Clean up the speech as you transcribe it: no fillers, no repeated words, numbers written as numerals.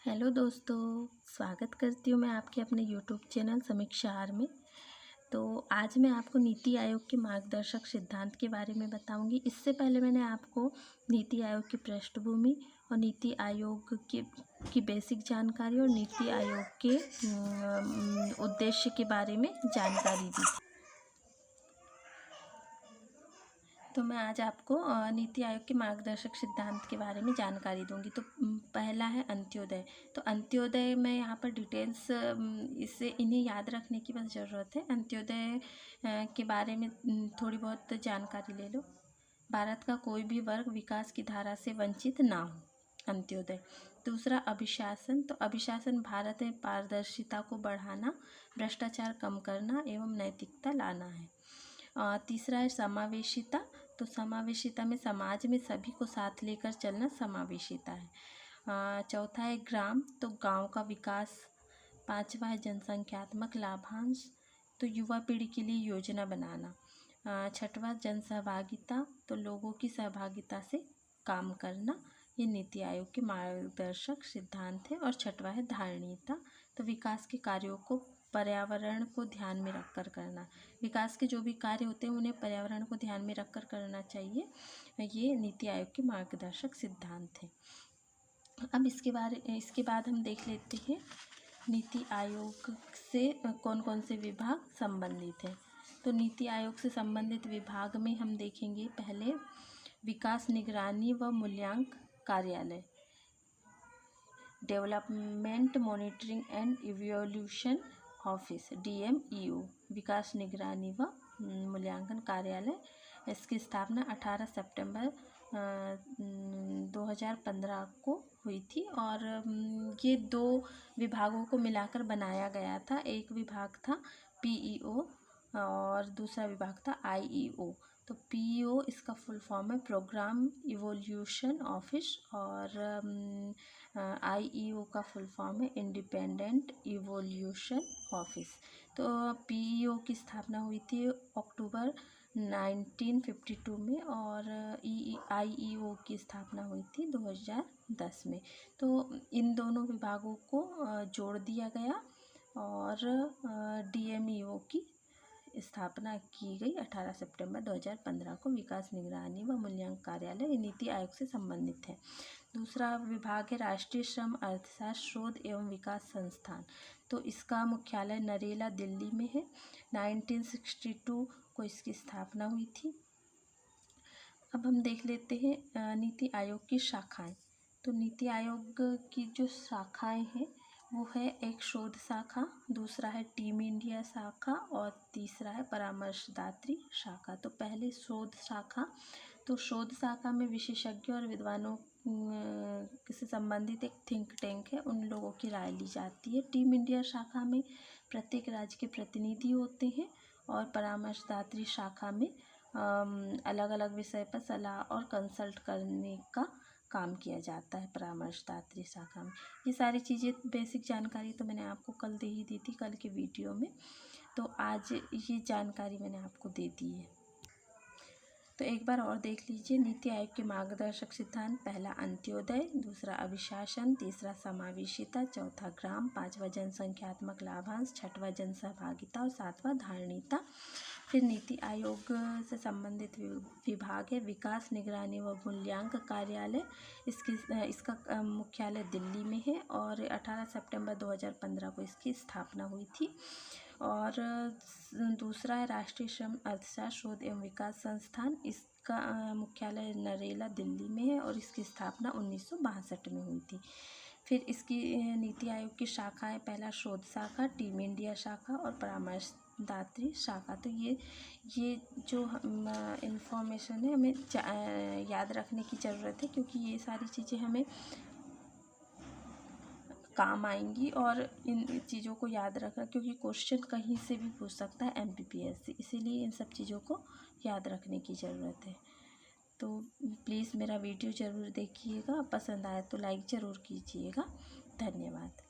Hello दोस्तों, स्वागत करती हूँ मैं आपके अपने यूट्यूब चैनल समीक्षा आर में। तो आज मैं आपको नीति आयोग के मार्गदर्शक सिद्धांत के बारे में बताऊंगी। इससे पहले मैंने आपको नीति आयोग की पृष्ठभूमि और नीति आयोग की बेसिक जानकारी और नीति आयोग के उद्देश्य के बारे में जानकारी दी थी। तो मैं आज आपको नीति आयोग के मार्गदर्शक सिद्धांत के बारे में जानकारी दूंगी। तो पहला है अंत्योदय। तो अंत्योदय में यहाँ पर डिटेल्स इससे इन्हें याद रखने की बस ज़रूरत है। अंत्योदय के बारे में थोड़ी बहुत जानकारी ले लो। भारत का कोई भी वर्ग विकास की धारा से वंचित ना हो, अंत्योदय। दूसरा अभिशासन। तो अभिशासन भारत में पारदर्शिता को बढ़ाना, भ्रष्टाचार कम करना एवं नैतिकता लाना है। तीसरा है समावेशिता। तो समावेशिता में समाज में सभी को साथ लेकर चलना समावेशिता है। चौथा है ग्राम। तो गांव का विकास। पांचवा है जनसंख्यात्मक लाभांश। तो युवा पीढ़ी के लिए योजना बनाना। छठवां जन सहभागिता। तो लोगों की सहभागिता से काम करना। ये नीति आयोग के मार्गदर्शक सिद्धांत है। और छठवां है धारणीयता। तो विकास के कार्यों को पर्यावरण को ध्यान में रखकर करना। विकास के जो भी कार्य होते हैं उन्हें पर्यावरण को ध्यान में रखकर करना चाहिए। ये नीति आयोग के मार्गदर्शक सिद्धांत है। अब इसके बाद हम देख लेते हैं नीति आयोग से कौन कौन से विभाग संबंधित हैं। तो नीति आयोग से संबंधित विभाग में हम देखेंगे पहले विकास निगरानी व मूल्यांकन कार्यालय, development monitoring and evolution office, DMEO, विकास निगरानी व मूल्यांकन कार्यालय। इसकी स्थापना 18 सितंबर 2015 को हुई थी। और ये दो विभागों को मिलाकर बनाया गया था। एक विभाग था PEO और दूसरा विभाग था IEO। तो PEO इसका फुल फॉर्म है प्रोग्राम इवोल्यूशन ऑफिस, और IEO का फुल फॉर्म है इंडिपेंडेंट इवोल्यूशन ऑफिस। तो PEO की स्थापना हुई थी अक्टूबर 1952 में, और IEO की स्थापना हुई थी 2010 में। तो इन दोनों विभागों को जोड़ दिया गया और DMEO की स्थापना की गई 18 सितंबर 2015 को। विकास निगरानी व मूल्यांकन कार्यालय नीति आयोग से संबंधित है। दूसरा विभाग है राष्ट्रीय श्रम अर्थशास्त्र शोध एवं विकास संस्थान। तो इसका मुख्यालय नरेला, दिल्ली में है। 1962 को इसकी स्थापना हुई थी। अब हम देख लेते हैं नीति आयोग की शाखाएं। तो नीति आयोग की जो शाखाएं हैं वो है एक शोध शाखा, दूसरा है टीम इंडिया शाखा और तीसरा है परामर्शदात्री शाखा। तो पहले शोध शाखा। तो शोध शाखा में विशेषज्ञों और विद्वानों से संबंधित एक थिंक टैंक है, उन लोगों की राय ली जाती है। टीम इंडिया शाखा में प्रत्येक राज्य के प्रतिनिधि होते हैं और परामर्शदात्री शाखा में अलग अलग विषय पर सलाह और कंसल्ट करने का काम किया जाता है परामर्शदात्री शाखा में। ये सारी चीज़ें बेसिक जानकारी तो मैंने आपको कल दे ही दी थी, कल के वीडियो में। तो आज ये जानकारी मैंने आपको दे दी है। तो एक बार और देख लीजिए नीति आयोग के मार्गदर्शक सिद्धांत। पहला अंत्योदय, दूसरा अभिशासन, तीसरा समावेशिता, चौथा ग्राम, पांचवा जनसंख्यात्मक लाभांश, छठवा जन सहभागिता और सातवां धारणीयता। फिर नीति आयोग से संबंधित विभाग है विकास निगरानी व मूल्यांकन कार्यालय। इसका मुख्यालय दिल्ली में है और 18 सितंबर 2015 को इसकी स्थापना हुई थी। और दूसरा है राष्ट्रीय श्रम अर्थशास्त्र शोध एवं विकास संस्थान। इसका मुख्यालय नरेला, दिल्ली में है और इसकी स्थापना 1962 में हुई थी। फिर इसकी नीति आयोग की शाखाएं, पहला शोध शाखा, टीम इंडिया शाखा और परामर्शदात्री शाखा। तो ये जो इन्फॉर्मेशन है हमें याद रखने की ज़रूरत है, क्योंकि ये सारी चीज़ें हमें काम आएंगी। और इन चीज़ों को याद रखना, क्योंकि क्वेश्चन कहीं से भी पूछ सकता है MPPS से, इसीलिए इन सब चीज़ों को याद रखने की ज़रूरत है। तो प्लीज़ मेरा वीडियो ज़रूर देखिएगा, पसंद आए तो लाइक ज़रूर कीजिएगा। धन्यवाद।